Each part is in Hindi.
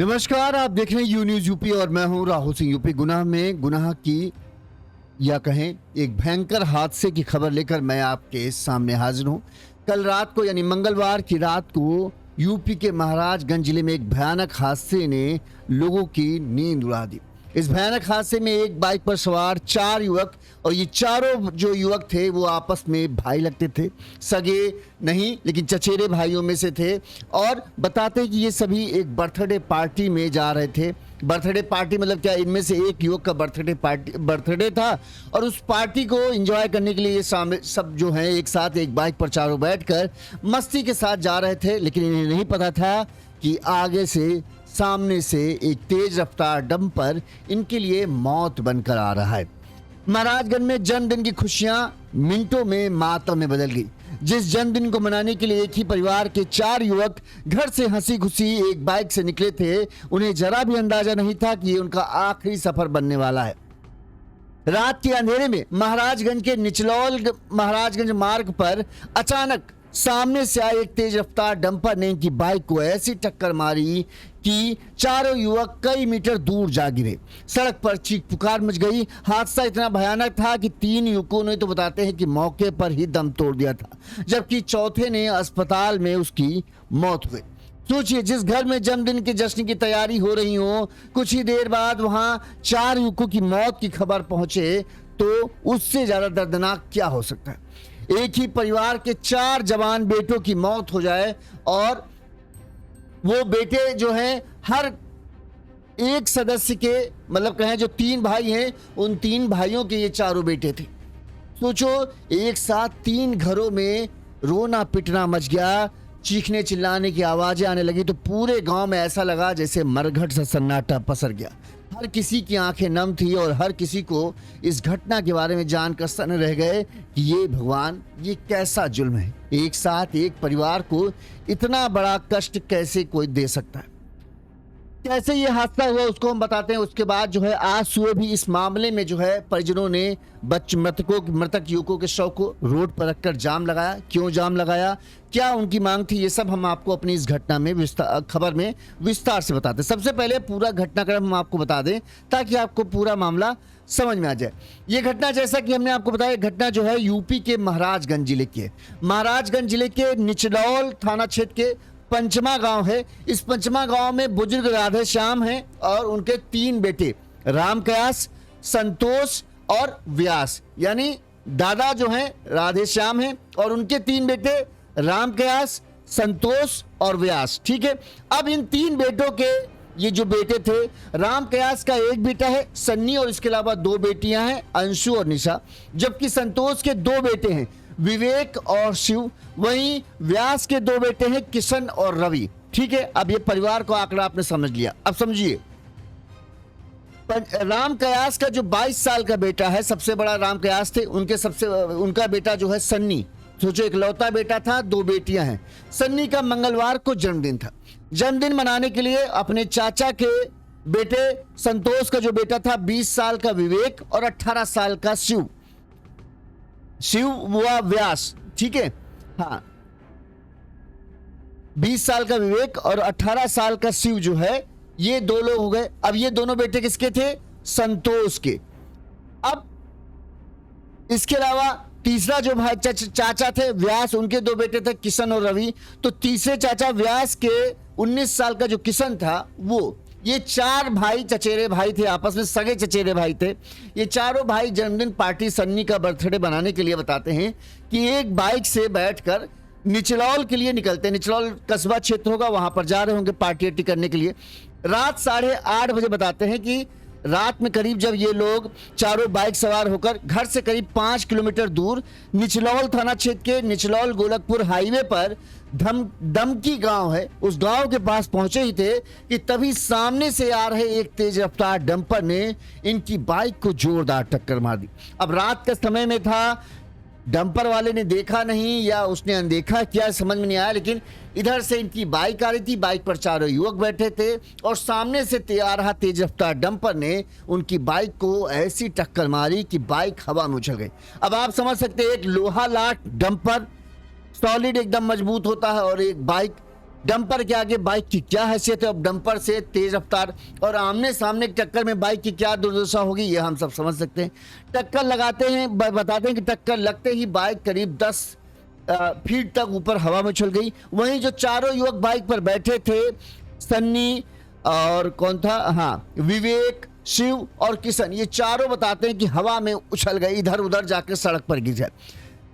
नमस्कार, आप देख रहे हैं यू न्यूज यूपी और मैं हूं राहुल सिंह। यूपी गुनाह में गुनाह की या कहें एक भयंकर हादसे की खबर लेकर मैं आपके सामने हाजिर हूं। कल रात को यानी मंगलवार की रात को यूपी के महाराजगंज जिले में एक भयानक हादसे ने लोगों की नींद उड़ा दी। इस भयानक हादसे में एक बाइक पर सवार 4 युवक और ये चारों जो युवक थे वो आपस में भाई लगते थे, सगे नहीं लेकिन चचेरे भाइयों में से थे। और बताते कि ये सभी एक बर्थडे पार्टी में जा रहे थे। बर्थडे पार्टी मतलब क्या, इनमें से एक युवक का बर्थडे था और उस पार्टी को एंजॉय करने के लिए ये सब जो हैं एक साथ एक बाइक पर चारों बैठकर मस्ती के साथ जा रहे थे। लेकिन इन्हें नहीं पता था कि आगे से सामने से एक तेज रफ्तार डंपर इनके लिए मौत बनकर आ रहा है। महाराजगंज में जन्मदिन की खुशियां मिनटों में मातम में बदल गई। जिस जन्मदिन को मनाने के लिए एक ही परिवार के 4 युवक घर से हंसी खुशी एक बाइक से निकले थे, उन्हें जरा भी अंदाजा नहीं था कि ये उनका आखिरी सफर बनने वाला है। रात के अंधेरे में महाराजगंज के निचलौल महाराजगंज मार्ग पर अचानक सामने से आए एक तेज रफ्तार डंपर ने इनकी बाइक को ऐसी टक्कर मारी कि चारों युवक कई मीटर दूर जा गिरे। सड़क पर चीख पुकार मच गई। हादसा इतना भयानक था कि 3 युवकों ने तो बताते हैं कि मौके पर ही दम तोड़ दिया था, जबकि चौथे ने अस्पताल में उसकी मौत हो गई। सोचिए, जिस घर में जन्मदिन के जश्न की तैयारी हो रही हो, कुछ ही देर बाद वहां 4 युवकों की मौत की खबर पहुंचे तो उससे ज्यादा दर्दनाक क्या हो सकता है। एक ही परिवार के 4 जवान बेटों की मौत हो जाए और वो बेटे जो हैं हर एक सदस्य के मतलब कहें जो 3 भाई हैं उन 3 भाइयों के ये चारों बेटे थे। सोचो, एक साथ 3 घरों में रोना पिटना मच गया, चीखने चिल्लाने की आवाजें आने लगी तो पूरे गांव में ऐसा लगा जैसे मरघट सा सन्नाटा पसर गया। हर किसी की आंखें नम थी और हर किसी को इस घटना के बारे में जानकर सन रह गए कि ये भगवान, ये कैसा जुल्म है। एक साथ एक परिवार को इतना बड़ा कष्ट कैसे कोई दे सकता है। कैसे ये हादसा हुआ उसको हम बताते हैं। उसके बाद जो है आज सुबह भी इस मामले में जो है परिजनों ने मृतक युवकों के शव को रोड पर रखकर जाम लगाया। क्यों जाम लगाया, क्या उनकी मांग थी, ये सब हम आपको अपनी इस घटना में खबर में विस्तार से बताते हैं। सबसे पहले पूरा घटनाक्रम हम आपको बता दें ताकि आपको पूरा मामला समझ में आ जाए। ये घटना जैसा कि हमने आपको बताया, घटना जो है यूपी के महाराजगंज जिले के निचलौल थाना क्षेत्र के पंचमा गांव है। इस पंचमा गांव में बुजुर्ग राधे श्याम हैं और उनके 3 बेटे राम कयास, संतोष और व्यास, यानी दादा जो हैं राधे श्याम हैं और उनके 3 बेटे राम कयास, संतोष और व्यास। ठीक है, अब इन 3 बेटों के ये जो बेटे थे, राम कयास का एक बेटा है सन्नी और इसके अलावा 2 बेटियां हैं अंशु और निशा, जबकि संतोष के 2 बेटे हैं विवेक और शिव। वहीं व्यास के 2 बेटे हैं किशन और रवि। ठीक है, अब ये परिवार को आंकड़ा आपने समझ लिया। अब समझिए, राम कयास का जो 22 साल का बेटा है, सबसे बड़ा राम कयास थे, उनका बेटा जो है सन्नी। सोचो, इकलौता बेटा था, 2 बेटियां हैं। सन्नी का मंगलवार को जन्मदिन था। जन्मदिन मनाने के लिए अपने चाचा के बेटे संतोष का जो बेटा था 20 साल का विवेक और 18 साल का शिव हुआ व्यास। ठीक है, हाँ, 20 साल का विवेक और 18 साल का शिव जो है, ये 2 लोग हो गए। अब ये दोनों बेटे किसके थे, संतोष के। अब इसके अलावा तीसरा जो भाई चाचा थे व्यास, उनके 2 बेटे थे किशन और रवि। तो तीसरे चाचा व्यास के 19 साल का जो किशन था वो, ये 4 भाई चचेरे भाई थे, आपस में सगे चचेरे भाई थे। ये चारों भाई जन्मदिन पार्टी सन्नी का बर्थडे बनाने के लिए बताते हैं कि एक बाइक से बैठकर निचलौल के लिए निकलते हैं। निचलौल कस्बा क्षेत्र होगा, वहां पर जा रहे होंगे पार्टी करने के लिए। रात 8:30 बजे बताते हैं कि रात में करीब जब ये लोग चारों बाइक सवार होकर घर से करीब 5 किलोमीटर दूर निचलौल थाना क्षेत्र के निचलौल गोलकपुर हाईवे पर दमकी गांव है, उस गांव के पास पहुंचे ही थे कि तभी सामने से आ रहे एक तेज रफ्तार डंपर ने इनकी बाइक को जोरदार टक्कर मार दी। अब रात का समय में था, डंपर वाले ने देखा नहीं या उसने अनदेखा किया, समझ में नहीं आया। लेकिन इधर से इनकी बाइक आ रही थी, बाइक पर 4 युवक बैठे थे और सामने से आ रहा तेज रफ्तार डंपर ने उनकी बाइक को ऐसी टक्कर मारी कि बाइक हवा में उछल गई। अब आप समझ सकते हैं, एक लोहा लाट डंपर सॉलिड एकदम मजबूत होता है और एक बाइक डंपर के आगे बाइक की क्या हैसियत है, अब डंपर से तेज रफ्तार और आमने सामने की टक्कर में बाइक की क्या दुर्दशा होगी ये हम सब समझ सकते हैं। टक्कर लगाते हैं, बताते हैं कि टक्कर लगते ही बाइक करीब 10 फीट तक ऊपर हवा में उछल गई। वहीं जो चारों युवक बाइक पर बैठे थे, सन्नी और कौन था, हाँ विवेक, शिव और किशन, ये चारों बताते हैं कि हवा में उछल गए, इधर उधर जाकर सड़क पर गिर जाए।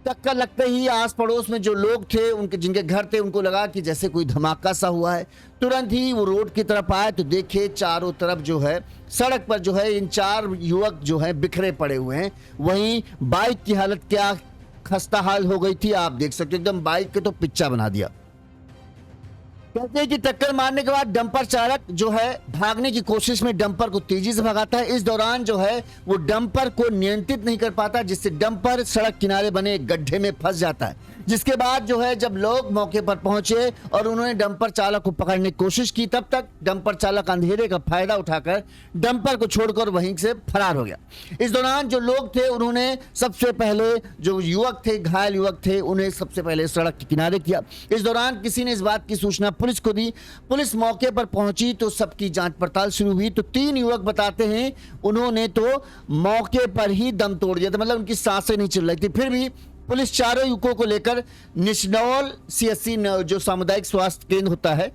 टक्कर लगते ही आस पड़ोस में जो लोग थे, उनके जिनके घर थे, उनको लगा कि जैसे कोई धमाका सा हुआ है। तुरंत ही वो रोड की तरफ आए तो देखे चारों तरफ जो है सड़क पर जो है इन 4 युवक जो है बिखरे पड़े हुए हैं। वहीं बाइक की हालत क्या खस्ता हाल हो गई थी, आप देख सकते, एकदम बाइक के तो पिच्चा बना दिया। कहते हैं कि टक्कर मारने के बाद डंपर चालक जो है भागने की कोशिश में डंपर को तेजी से भगाता है। इस दौरान जो है वो डंपर को नियंत्रित नहीं कर पाता, जिससे डंपर सड़क किनारे बने गड्ढे में फंस जाता है। जिसके बाद जो है जब लोग मौके पर पहुंचे और उन्होंने डंपर चालक को पकड़ने की कोशिश की, तब तक डंपर चालक अंधेरे का फायदा उठाकर डंपर को छोड़कर वहीं से फरार हो गया। इस दौरान जो लोग थे उन्होंने सबसे पहले, जो युवक थे, घायल युवक थे, उन्हें सबसे पहले सड़क के किनारे किया। इस दौरान किसी ने इस बात की सूचना पुलिस को दी। पुलिस मौके पर पहुंची तो सबकी जांच पड़ताल शुरू हुई। तो 3 युवक बताते हैं उन्होंने तो मौके पर ही दम तोड़ दिया था, मतलब उनकी सांसें नहीं चल रही थी। फिर भी पुलिस चारों युवकों को लेकर निचलौल सीएससी जो सामुदायिक स्वास्थ्य केंद्र होता है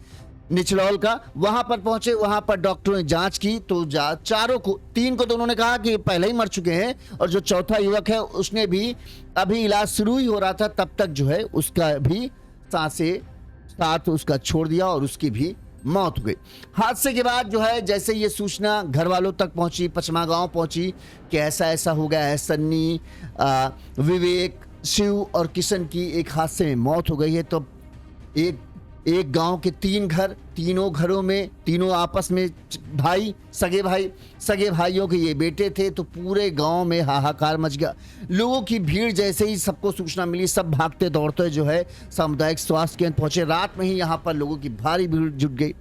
निचलौल का, वहां पर पहुंचे। वहां पर डॉक्टरों ने जांच की तो चारों को, 3 को तो उन्होंने कहा कि पहले ही मर चुके हैं, और जो चौथा युवक है उसने भी अभी इलाज शुरू ही हो रहा था, तब तक जो है उसका भी सांसें साथ उसका छोड़ दिया और उसकी भी मौत हो गई। हादसे के बाद जो है जैसे ये सूचना घर वालों तक पहुंची, पचमा गांव पहुंची कि ऐसा हो गया है, सन्नी, विवेक, शिव और किशन की एक हादसे में मौत हो गई है। तो एक गांव के 3 घर, तीनों घरों में तीनों आपस में सगे भाइयों के ये बेटे थे। तो पूरे गांव में हाहाकार मच गया। लोगों की भीड़, जैसे ही सबको सूचना मिली, सब भागते दौड़ते जो है सामुदायिक स्वास्थ्य केंद्र पहुंचे। रात में ही यहां पर लोगों की भारी भीड़ जुट गई।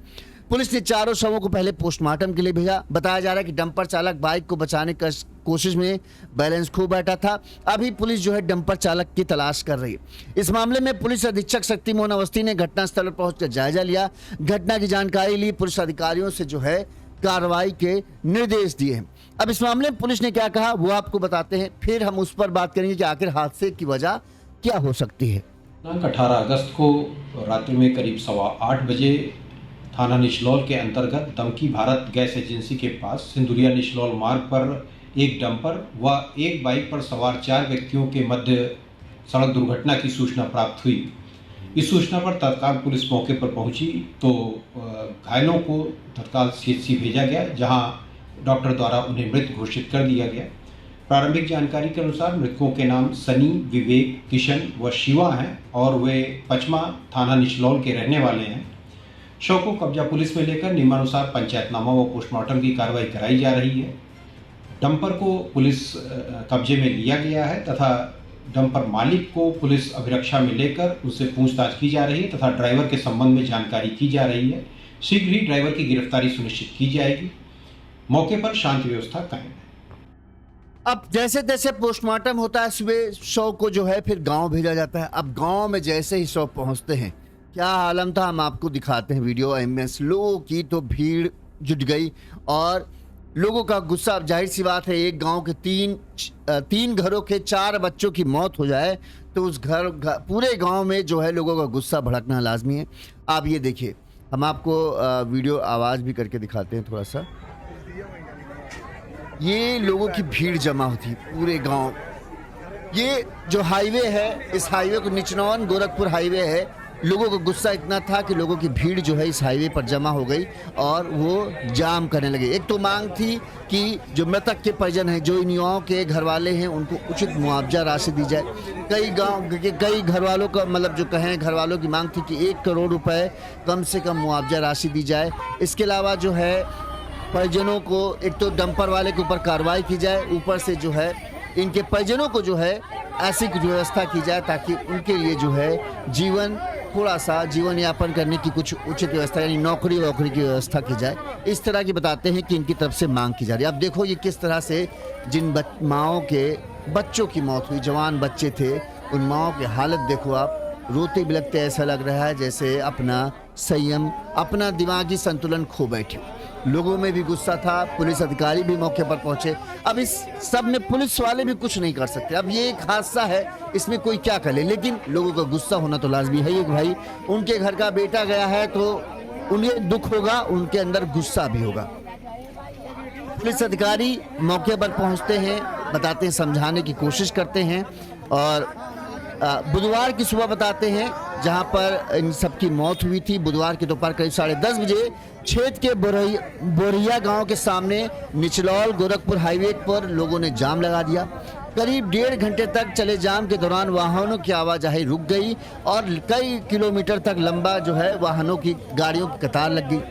पुलिस ने चारों शवों को पहले पोस्टमार्टम के लिए भेजा। बताया जा रहा है कि डंपर चालक बाइक को बचाने की कोशिश में बैलेंस खो बैठा था। अभी पुलिस जो है डंपर चालक की तलाश कर रही है। इस मामले में पुलिस अधीक्षक शक्तिमोहन अवस्थी ने घटनास्थल पर पहुंचकर जायजा लिया, घटना की जानकारी ली, पुलिस अधिकारियों से जो है कार्रवाई के निर्देश दिए हैं। अब इस मामले में पुलिस ने क्या कहा वो आपको बताते हैं, फिर हम उस पर बात करेंगे कि आखिर हादसे की वजह क्या हो सकती है। 18 अगस्त को रात्रि में करीब 8:15 बजे थाना निचलौल के अंतर्गत दमकी भारत गैस एजेंसी के पास सिंदुरिया निचलौल मार्ग पर एक डंपर व एक बाइक पर सवार 4 व्यक्तियों के मध्य सड़क दुर्घटना की सूचना प्राप्त हुई। इस सूचना पर तत्काल पुलिस मौके पर पहुंची तो घायलों को तत्काल सीएचसी भेजा गया, जहां डॉक्टर द्वारा उन्हें मृत घोषित कर दिया गया। प्रारंभिक जानकारी के अनुसार मृतकों के नाम सनी, विवेक, किशन व शिवा हैं और वे पचमा थाना निचलौल के रहने वाले हैं। शव को कब्जा पुलिस में लेकर नियमानुसार पंचायतनामा व पोस्टमार्टम की कार्रवाई कराई जा रही है। डंपर को पुलिस कब्जे में लिया गया है तथा डंपर मालिक को पुलिस अभिरक्षा में लेकर उससे पूछताछ की जा रही है तथा ड्राइवर के संबंध में जानकारी की जा रही है। शीघ्र ही ड्राइवर की गिरफ्तारी सुनिश्चित की जाएगी। मौके पर शांति व्यवस्था कायम है। अब जैसे तैसे पोस्टमार्टम होता है, सुबह शव को जो है फिर गांव भेजा जाता है। अब गांव में जैसे ही शव पहुंचते हैं, क्या आलम था हम आपको दिखाते हैं वीडियो। एम्बुलेंस, लोगों की तो भीड़ जुट गई और लोगों का गुस्सा। अब जाहिर सी बात है, एक गांव के 3 घरों के 4 बच्चों की मौत हो जाए तो उस पूरे गांव में जो है लोगों का गुस्सा भड़कना लाजमी है। आप ये देखिए, हम आपको वीडियो आवाज़ भी करके दिखाते हैं थोड़ा सा। ये लोगों की भीड़ जमा होती पूरे गांव। ये जो हाईवे है, इस हाईवे को निचनौन गोरखपुर हाईवे है। लोगों का गुस्सा इतना था कि लोगों की भीड़ जो है इस हाईवे पर जमा हो गई और वो जाम करने लगे। एक तो मांग थी कि जो मृतक के परिजन हैं, जो इन युवाओं के घर वाले हैं, उनको उचित मुआवजा राशि दी जाए। कई घर वालों का मतलब जो कहें घर वालों की मांग थी कि 1 करोड़ रुपए कम से कम मुआवजा राशि दी जाए। इसके अलावा जो है परिजनों को एक तो डंपर वाले के ऊपर कार्रवाई की जाए, ऊपर से जो है इनके परिजनों को जो है ऐसी कुछ व्यवस्था की जाए ताकि उनके लिए जो है थोड़ा सा जीवन यापन करने की कुछ उचित व्यवस्था, यानी नौकरी वोकरी की व्यवस्था की जाए। इस तरह की बताते हैं कि इनकी तरफ से मांग की जा रही है। अब देखो ये किस तरह से जिन माओं के बच्चों की मौत हुई, जवान बच्चे थे, उन माओं की हालत देखो आप, रोते बिलखते ऐसा लग रहा है जैसे अपना संयम, अपना दिमागी संतुलन खो बैठे। लोगों में भी गुस्सा था, पुलिस अधिकारी भी मौके पर पहुंचे। अब इस सब में पुलिस वाले भी कुछ नहीं कर सकते। अब ये एक हादसा है, इसमें कोई क्या करे, लेकिन लोगों का गुस्सा होना तो लाजमी है ही कि भाई उनके घर का बेटा गया है तो उन्हें दुख होगा, उनके अंदर गुस्सा भी होगा। पुलिस अधिकारी मौके पर पहुंचते हैं, बताते हैं, समझाने की कोशिश करते हैं और बुधवार की सुबह बताते हैं जहां पर इन सबकी मौत हुई थी। बुधवार की दोपहर करीब 10:30 बजे क्षेत्र के बोरिया गांव के सामने निचलौल गोरखपुर हाईवे पर लोगों ने जाम लगा दिया। करीब 1.5 घंटे तक चले जाम के दौरान वाहनों की आवाजाही रुक गई और कई किलोमीटर तक लंबा जो है वाहनों की गाड़ियों की कतार लग गई।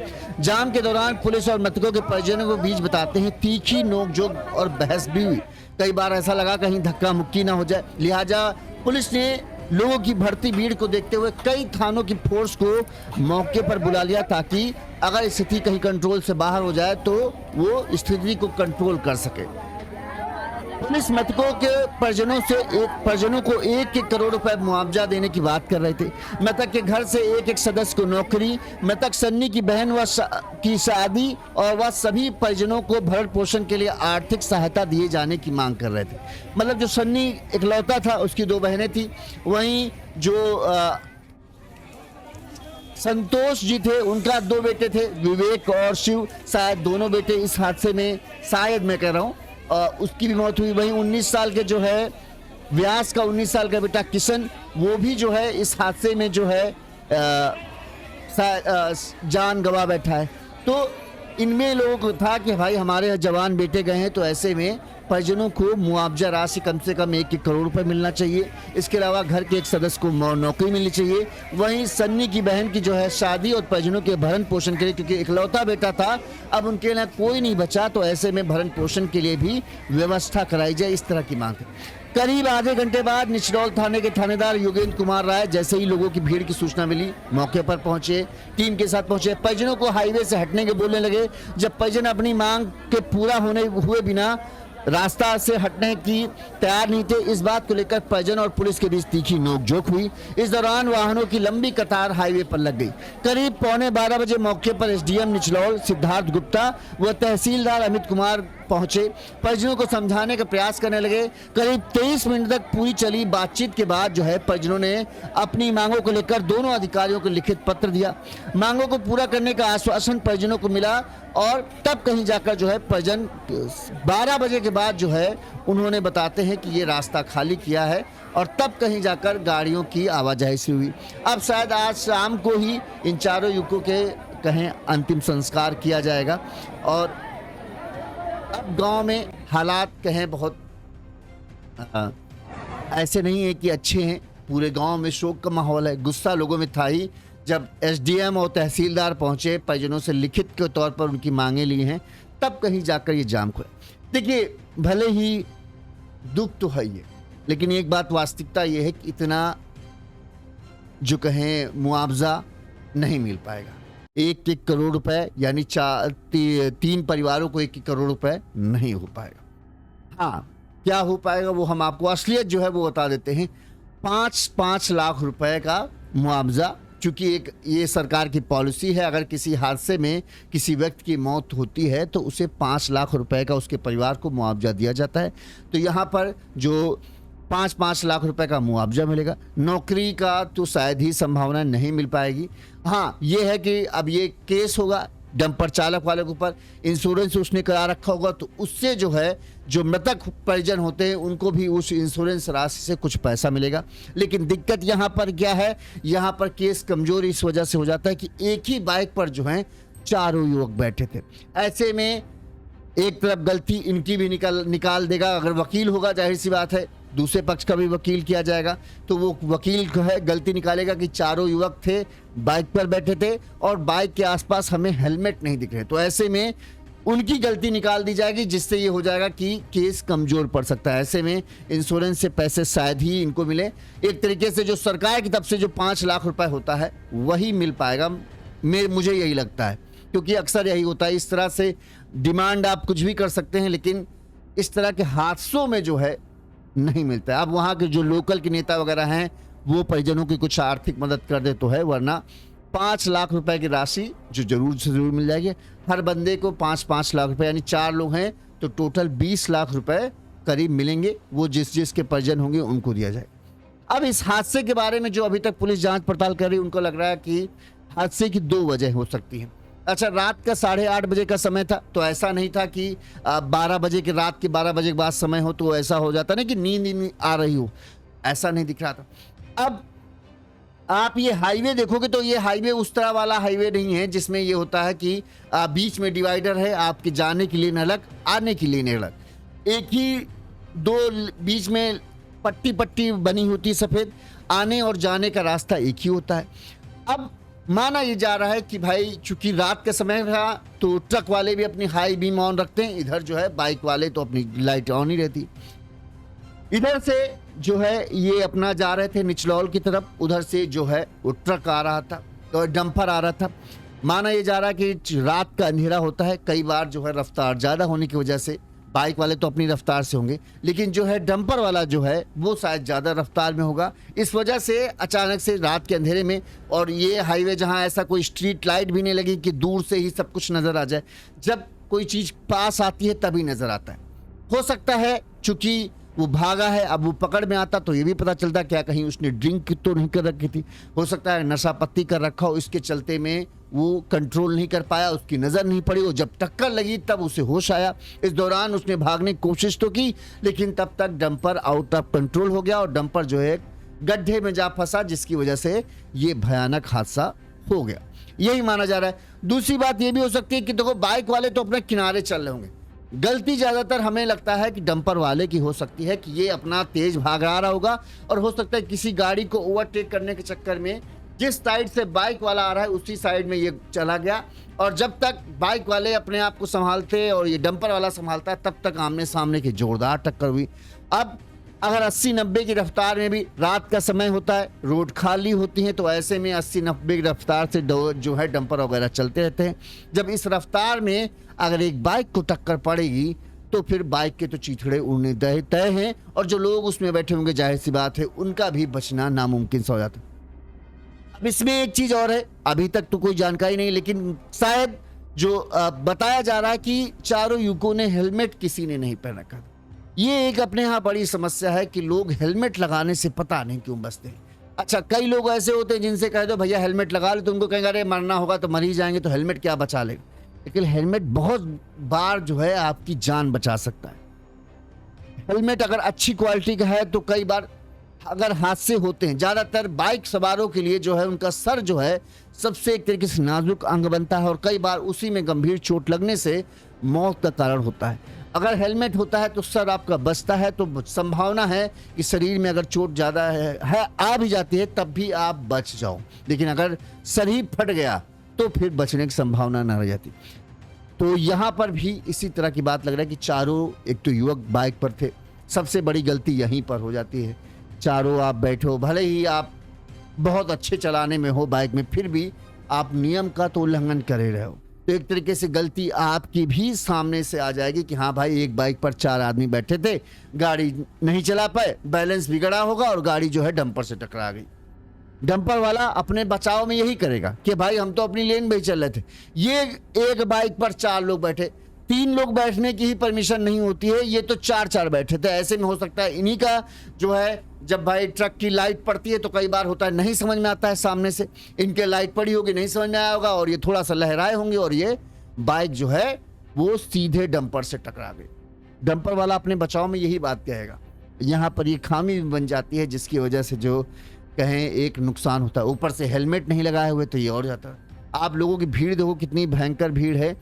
जाम के दौरान पुलिस और मृतकों के परिजनों के बीच बताते हैं तीखी नोकझोंक और बहस भी हुई। कई बार ऐसा लगा कहीं धक्का मुक्की ना हो जाए, लिहाजा पुलिस ने लोगों की बढ़ती भीड़ को देखते हुए कई थानों की फोर्स को मौके पर बुला लिया ताकि अगर स्थिति कहीं कंट्रोल से बाहर हो जाए तो वो स्थिति को कंट्रोल कर सके। पुलिस मृतकों के परिजनों को 1 करोड़ रुपए मुआवजा देने की बात कर रहे थे। मृतक के घर से एक सदस्य को नौकरी, मृतक सन्नी की बहन की शादी और वह सभी परिजनों को भरण पोषण के लिए आर्थिक सहायता दिए जाने की मांग कर रहे थे। मतलब जो सन्नी इकलौता था, उसकी 2 बहनें थी, वहीं जो संतोष जी थे उनका 2 बेटे थे, विवेक और शिव। शायद दोनों बेटे इस हादसे में, शायद मैं कह रहा हूँ, उसकी भी मौत हुई। वहीं 19 साल के जो है व्यास का 19 साल का बेटा किशन, वो भी जो है इस हादसे में जो है जान गंवा बैठा है। तो इनमें लोगों को था कि भाई हमारे जवान बेटे गए हैं तो ऐसे में परिजनों को मुआवजा राशि कम से कम 1 करोड़ रुपए मिलना चाहिए। इसके अलावा घर के एक सदस्य को नौकरी मिलनी चाहिए। वहीं सन्नी की बहन की जो है शादी और परिजनों के भरण पोषण के लिए, क्योंकि इकलौता बेटा था, अब उनके लिए कोई नहीं बचा, तो ऐसे में भरण पोषण के लिए भी व्यवस्था कराई जाए, इस तरह की मांग है। करीब आधे घंटे बाद निचलौल थाने के थानेदार योगेंद्र कुमार राय जैसे ही लोगों की भीड़ की सूचना मिली, मौके पर पहुंचे, टीम के साथ पहुंचे, परिजनों को हाईवे से हटने के बोलने लगे। जब परिजन अपनी मांग के पूरा होने हुए बिना रास्ता से हटने की तैयार नहीं थे, इस बात को लेकर परिजन और पुलिस के बीच तीखी नोकझोंक हुई। इस दौरान वाहनों की लंबी कतार हाईवे पर लग गई। करीब 11:15 बजे मौके पर एसडीएम निचलौल सिद्धार्थ गुप्ता व तहसीलदार अमित कुमार पहुंचे, परिजनों को समझाने का प्रयास करने लगे। करीब 23 मिनट तक पूरी चली बातचीत के बाद जो है परिजनों ने अपनी मांगों को लेकर दोनों अधिकारियों को लिखित पत्र दिया। मांगों को पूरा करने का आश्वासन परिजनों को मिला और तब कहीं जाकर जो है परिजन 12 बजे के बाद जो है उन्होंने बताते हैं कि ये रास्ता खाली किया है और तब कहीं जाकर गाड़ियों की आवाजाही शुरू हुई। अब शायद आज शाम को ही इन चारों युवकों के कहें अंतिम संस्कार किया जाएगा और अब गांव में हालात कहें बहुत ऐसे नहीं है कि अच्छे हैं। पूरे गांव में शोक का माहौल है, गुस्सा लोगों में था ही। जब एसडीएम और तहसीलदार पहुंचे, परिजनों से लिखित के तौर पर उनकी मांगे ली हैं, तब कहीं जाकर ये जाम खुला। देखिए, भले ही दुख तो है ये, लेकिन एक बात वास्तविकता ये है कि इतना जो कहें मुआवजा नहीं मिल पाएगा। 1 करोड़ रुपए यानी 3 परिवारों को 1 करोड़ रुपए नहीं हो पाएगा। हाँ, क्या हो पाएगा वो हम आपको असलियत जो है वो बता देते हैं। 5 लाख रुपए का मुआवजा, चूंकि एक ये सरकार की पॉलिसी है, अगर किसी हादसे में किसी व्यक्ति की मौत होती है तो उसे 5 लाख रुपए का उसके परिवार को मुआवजा दिया जाता है। तो यहाँ पर जो 5 लाख रुपए का मुआवजा मिलेगा। नौकरी का तो शायद ही संभावना नहीं मिल पाएगी। हाँ, ये है कि अब ये केस होगा डंपर चालक वाले के ऊपर, इंश्योरेंस उसने करा रखा होगा तो उससे जो है जो मृतक परिजन होते हैं उनको भी उस इंश्योरेंस राशि से कुछ पैसा मिलेगा। लेकिन दिक्कत यहाँ पर क्या है, यहाँ पर केस कमजोर इस वजह से हो जाता है कि एक ही बाइक पर जो है चारों युवक बैठे थे। ऐसे में एक तरफ गलती इनकी भी निकाल देगा। अगर वकील होगा, जाहिर सी बात है दूसरे पक्ष का भी वकील किया जाएगा, तो वो वकील जो है गलती निकालेगा कि चारों युवक थे, बाइक पर बैठे थे और बाइक के आसपास हमें हेलमेट नहीं दिख रहे। तो ऐसे में उनकी गलती निकाल दी जाएगी, जिससे ये हो जाएगा कि केस कमजोर पड़ सकता है। ऐसे में इंश्योरेंस से पैसे शायद ही इनको मिले। एक तरीके से जो सरकार की तरफ से जो 5 लाख रुपए होता है वही मिल पाएगा, मुझे यही लगता है, क्योंकि अक्सर यही होता है। इस तरह से डिमांड आप कुछ भी कर सकते हैं, लेकिन इस तरह के हादसों में जो है नहीं मिलता है। अब वहाँ के जो लोकल के नेता वगैरह हैं वो परिजनों की कुछ आर्थिक मदद कर दे तो है, वरना 5 लाख रुपए की राशि जो जरूर से जरूर मिल जाएगी। हर बंदे को 5-5 लाख रुपए, यानी 4 लोग हैं तो टोटल 20 लाख रुपए करीब मिलेंगे। वो जिस जिसके परिजन होंगे उनको दिया जाए। अब इस हादसे के बारे में जो अभी तक पुलिस जांच पड़ताल कर रही है, उनको लग रहा है कि हादसे की 2 वजह हो सकती हैं। अच्छा, रात का 8:30 बजे का समय था, तो ऐसा नहीं था कि 12 बजे के, रात के 12 बजे के बाद समय हो तो ऐसा हो जाता ना कि नींद आ रही हो, ऐसा नहीं दिख रहा था। अब आप ये हाईवे देखोगे तो ये हाईवे उस तरह वाला हाईवे नहीं है जिसमें ये होता है कि बीच में डिवाइडर है, आपके जाने की लेन अलग, आने की लेन अलग। एक ही 2 बीच में पट्टी पट्टी बनी होती है सफ़ेद, आने और जाने का रास्ता एक ही होता है। अब माना ये जा रहा है कि भाई चूंकि रात का समय था तो ट्रक वाले भी अपनी हाई बीम ऑन रखते हैं, इधर जो है बाइक वाले तो अपनी लाइट ऑन ही रहती। इधर से जो है ये अपना जा रहे थे निचलौल की तरफ, उधर से जो है वो ट्रक आ रहा था तो डंपर आ रहा था। माना ये जा रहा है कि रात का अंधेरा होता है, कई बार जो है रफ्तार ज़्यादा होने की वजह से बाइक वाले तो अपनी रफ्तार से होंगे, लेकिन जो है डंपर वाला जो है वो शायद ज़्यादा रफ्तार में होगा। इस वजह से अचानक से रात के अंधेरे में, और ये हाईवे जहाँ ऐसा कोई स्ट्रीट लाइट भी नहीं लगी कि दूर से ही सब कुछ नज़र आ जाए, जब कोई चीज़ पास आती है तभी नज़र आता है। हो सकता है चूँकि वो भागा है, अब वो पकड़ में आता तो ये भी पता चलता क्या कहीं उसने ड्रिंक तो नहीं कर रखी थी, हो सकता है नशा पत्ती कर रखा हो, इसके चलते में वो कंट्रोल नहीं कर पाया, उसकी नज़र नहीं पड़ी, वो जब टक्कर लगी तब उसे होश आया। इस दौरान उसने भागने की कोशिश तो की, लेकिन तब तक डंपर आउट ऑफ कंट्रोल हो गया और डंपर जो है गड्ढे में जा फंसा, जिसकी वजह से ये भयानक हादसा हो गया, यही माना जा रहा है। दूसरी बात ये भी हो सकती है कि देखो बाइक वाले तो अपने किनारे चल रहे होंगे, गलती ज़्यादातर हमें लगता है कि डंपर वाले की हो सकती है कि ये अपना तेज भाग रहा होगा, और हो सकता है किसी गाड़ी को ओवरटेक करने के चक्कर में जिस साइड से बाइक वाला आ रहा है उसी साइड में ये चला गया, और जब तक बाइक वाले अपने आप को संभालते और ये डंपर वाला संभालता है तब तक आमने सामने की जोरदार टक्कर हुई। अब अगर 80-90 की रफ्तार में भी रात का समय होता है, रोड खाली होती है, तो ऐसे में 80-90 की रफ्तार से जो है डंपर वगैरह चलते रहते हैं। जब इस रफ्तार में अगर एक बाइक को टक्कर पड़ेगी तो फिर बाइक के तो चीथड़े उड़ने तय हैं, और जो लोग उसमें बैठे होंगे जाहिर सी बात है उनका भी बचना नामुमकिन सा हो जाता है। अब इसमें एक चीज़ और है, अभी तक तो कोई जानकारी नहीं, लेकिन शायद जो बताया जा रहा है कि चारों युवकों ने हेलमेट किसी ने नहीं पहन रखा। ये एक अपने यहाँ बड़ी समस्या है कि लोग हेलमेट लगाने से पता नहीं क्यों बचते हैं। अच्छा, कई लोग ऐसे होते हैं जिनसे कह दो भैया हेलमेट लगा ले, तो उनको कहेंगे अरे मरना होगा तो मर ही जाएंगे, तो हेलमेट क्या बचा लेगा। लेकिन हेलमेट बहुत बार जो है आपकी जान बचा सकता है। हेलमेट अगर अच्छी क्वालिटी का है तो कई बार अगर हादसे होते हैं, ज़्यादातर बाइक सवारों के लिए जो है उनका सर जो है सबसे एक तरीके से नाजुक अंग बनता है, और कई बार उसी में गंभीर चोट लगने से मौत का कारण होता है। अगर हेलमेट होता है तो सर आपका बचता है, तो संभावना है कि शरीर में अगर चोट ज़्यादा है आ भी जाती है तब भी आप बच जाओ, लेकिन अगर सर ही फट गया तो फिर बचने की संभावना न रह जाती। तो यहाँ पर भी इसी तरह की बात लग रहा है कि चारों, एक तो युवक बाइक पर थे, सबसे बड़ी गलती यहीं पर हो जाती है। चारों आप बैठो, भले ही आप बहुत अच्छे चलाने में हो बाइक में, फिर भी आप नियम का तो उल्लंघन कर ही रहे हो, तो एक तरीके से गलती आपकी भी सामने से आ जाएगी कि हाँ भाई एक बाइक पर 4 आदमी बैठे थे, गाड़ी नहीं चला पाए, बैलेंस बिगड़ा होगा और गाड़ी जो है डंपर से टकरा गई। डंपर वाला अपने बचाव में यही करेगा कि भाई हम तो अपनी लेन में ही चल रहे थे, ये एक बाइक पर 4 लोग बैठे, 3 लोग बैठने की ही परमिशन नहीं होती है, ये तो 4-4 बैठे थे। ऐसे में हो सकता है इन्हीं का जो है, जब भाई ट्रक की लाइट पड़ती है तो कई बार होता है नहीं समझ में आता है सामने से, इनके लाइट पड़ी होगी नहीं समझ में आया होगा, और ये थोड़ा सा लहराए होंगे और ये बाइक जो है वो सीधे डंपर से टकरा गई। डंपर वाला अपने बचाव में यही बात कहेगा। यहाँ पर ये खामी बन जाती है जिसकी वजह से जो कहें एक नुकसान होता है। ऊपर से हेलमेट नहीं लगाए हुए तो ये और जाता है। आप लोगों की भीड़ देखो कितनी भयंकर भीड़ है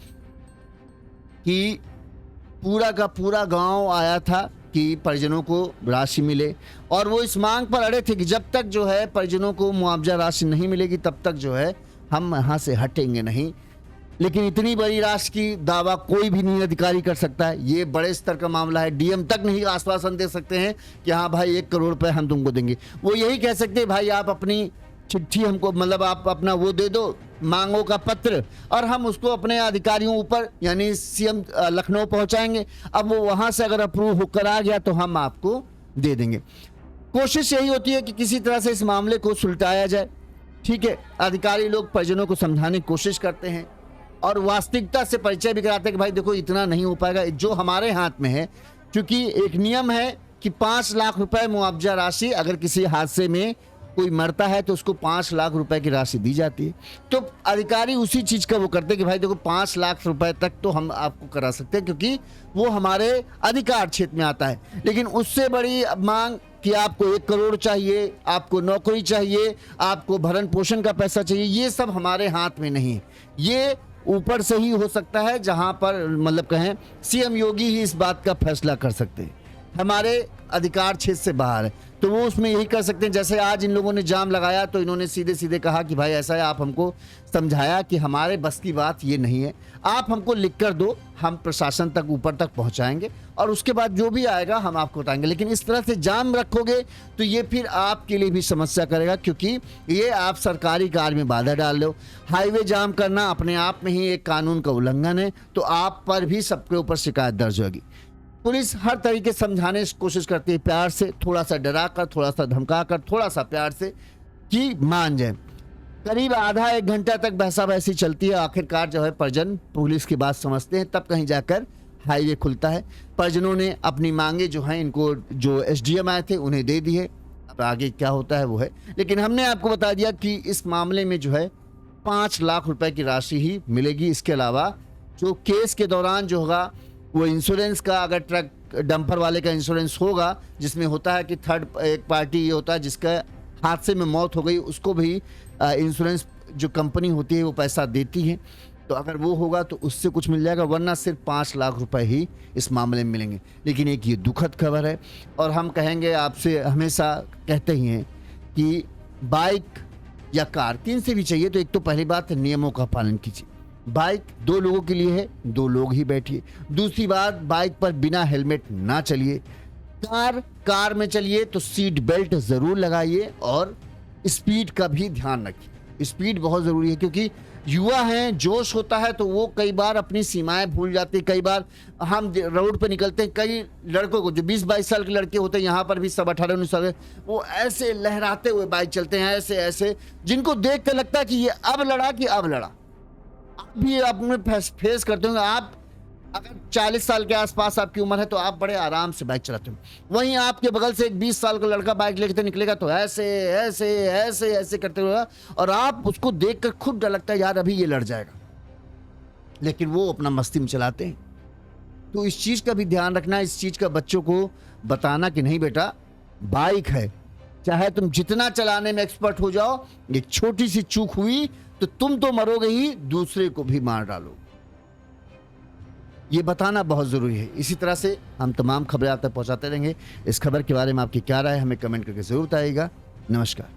कि पूरा का पूरा गांव आया था कि परिजनों को राशि मिले, और वो इस मांग पर अड़े थे कि जब तक जो है परिजनों को मुआवजा राशि नहीं मिलेगी तब तक जो है हम यहाँ से हटेंगे नहीं। लेकिन इतनी बड़ी राशि की दावा कोई भी नहीं अधिकारी कर सकता है, ये बड़े स्तर का मामला है। डीएम तक नहीं आश्वासन दे सकते हैं कि हाँ भाई 1 करोड़ रुपए हम तुमको देंगे। वो यही कह सकते हैं भाई आप अपनी चिट्ठी हमको, मतलब आप अपना वो दे दो मांगों का पत्र, और हम उसको अपने अधिकारियों ऊपर यानी सीएम लखनऊ पहुंचाएंगे। अब वो वहां से अगर अप्रूव होकर आ गया तो हम आपको दे देंगे। कोशिश यही होती है कि किसी तरह से इस मामले को सुलटाया जाए, ठीक है, अधिकारी लोग परिजनों को समझाने की कोशिश करते हैं और वास्तविकता से परिचय भी कराते हैं कि भाई देखो इतना नहीं हो पाएगा, जो हमारे हाथ में है। क्योंकि एक नियम है कि 5 लाख रुपए मुआवजा राशि, अगर किसी हादसे में कोई मरता है तो उसको 5 लाख रुपए की राशि दी जाती है। तो अधिकारी उसी चीज का वो करते हैं कि भाई देखो 5 लाख रुपए तक तो हम आपको करा सकते हैं, क्योंकि वो हमारे अधिकार क्षेत्र में आता है। लेकिन उससे बड़ी मांग कि आपको 1 करोड़ चाहिए, आपको नौकरी चाहिए, आपको भरण पोषण का पैसा चाहिए, ये सब हमारे हाथ में नहीं है। ये ऊपर से ही हो सकता है, जहां पर मतलब कहें सीएम योगी ही इस बात का फैसला कर सकते हैं, हमारे अधिकार क्षेत्र से बाहर है। तो वो उसमें यही कर सकते हैं। जैसे आज इन लोगों ने जाम लगाया तो इन्होंने सीधे सीधे कहा कि भाई ऐसा है, आप हमको समझाया कि हमारे बस की बात ये नहीं है, आप हमको लिख कर दो, हम प्रशासन तक ऊपर तक पहुंचाएंगे और उसके बाद जो भी आएगा हम आपको बताएंगे। लेकिन इस तरह से जाम रखोगे तो ये फिर आपके लिए भी समस्या करेगा, क्योंकि ये आप सरकारी कार्य में बाधा डाल रहे हो। हाईवे जाम करना अपने आप में ही एक कानून का उल्लंघन है, तो आप पर भी सबके ऊपर शिकायत दर्ज होगी। पुलिस हर तरीके से समझाने की कोशिश करती है, प्यार से, थोड़ा सा डरा कर, थोड़ा सा धमका कर, थोड़ा सा प्यार से, कि मान जाए। करीब आधा 1 घंटा तक बहसा बहसी चलती है। आखिरकार जो है परिजन पुलिस की बात समझते हैं, तब कहीं जाकर हाईवे खुलता है। परिजनों ने अपनी मांगे जो हैं इनको, जो एसडीएम आए थे उन्हें दे दी है। अब आगे क्या होता है वो है, लेकिन हमने आपको बता दिया कि इस मामले में जो है 5 लाख रुपए की राशि ही मिलेगी। इसके अलावा जो केस के दौरान जो होगा वो इंश्योरेंस का, अगर ट्रक डंपर वाले का इंश्योरेंस होगा, जिसमें होता है कि थर्ड एक पार्टी ये होता है जिसका हादसे में मौत हो गई, उसको भी इंश्योरेंस जो कंपनी होती है वो पैसा देती है। तो अगर वो होगा तो उससे कुछ मिल जाएगा, वरना सिर्फ 5 लाख रुपए ही इस मामले में मिलेंगे। लेकिन एक ये दुखद खबर है, और हम कहेंगे आपसे, हमेशा कहते ही हैं कि बाइक या कार, 3 से भी चाहिए तो एक तो पहली बात नियमों का पालन कीजिए। बाइक 2 लोगों के लिए है, 2 लोग ही बैठिए। दूसरी बात, बाइक पर बिना हेलमेट ना चलिए। कार में चलिए तो सीट बेल्ट जरूर लगाइए और स्पीड का भी ध्यान रखिए। स्पीड बहुत जरूरी है, क्योंकि युवा हैं, जोश होता है तो वो कई बार अपनी सीमाएं भूल जाते हैं। कई बार हम रोड पे निकलते हैं, कई लड़कों को जो 20-22 साल के लड़के होते हैं, यहाँ पर भी सब 18-19 साल के, वो ऐसे लहराते हुए बाइक चलते हैं, ऐसे ऐसे, जिनको देख कर लगता है कि ये अब लड़ा कि अब लड़ा। आप भी अपने फेस करते होंगे। आप अगर 40 साल के आसपास आपकी उम्र है तो आप बड़े आराम से बाइक चलाते हो, वहीं आपके बगल से एक 20 साल का लड़का बाइक लेकर निकलेगा तो ऐसे ऐसे ऐसे ऐसे करते हुए, और आप उसको देखकर खुद डर लगता है यार अभी ये लड़ जाएगा, लेकिन वो अपना मस्ती में चलाते हैं। तो इस चीज का भी ध्यान रखना, इस चीज का बच्चों को बताना कि नहीं बेटा, बाइक है, चाहे तुम जितना चलाने में एक्सपर्ट हो जाओ, एक छोटी सी चूक हुई तो तुम तो मरोगे ही, दूसरे को भी मार डालो। ये बताना बहुत जरूरी है। इसी तरह से हम तमाम खबरें आप तक पहुंचाते रहेंगे। इस खबर के बारे में आपकी क्या राय है, हमें कमेंट करके जरूर बताइएगा। नमस्कार।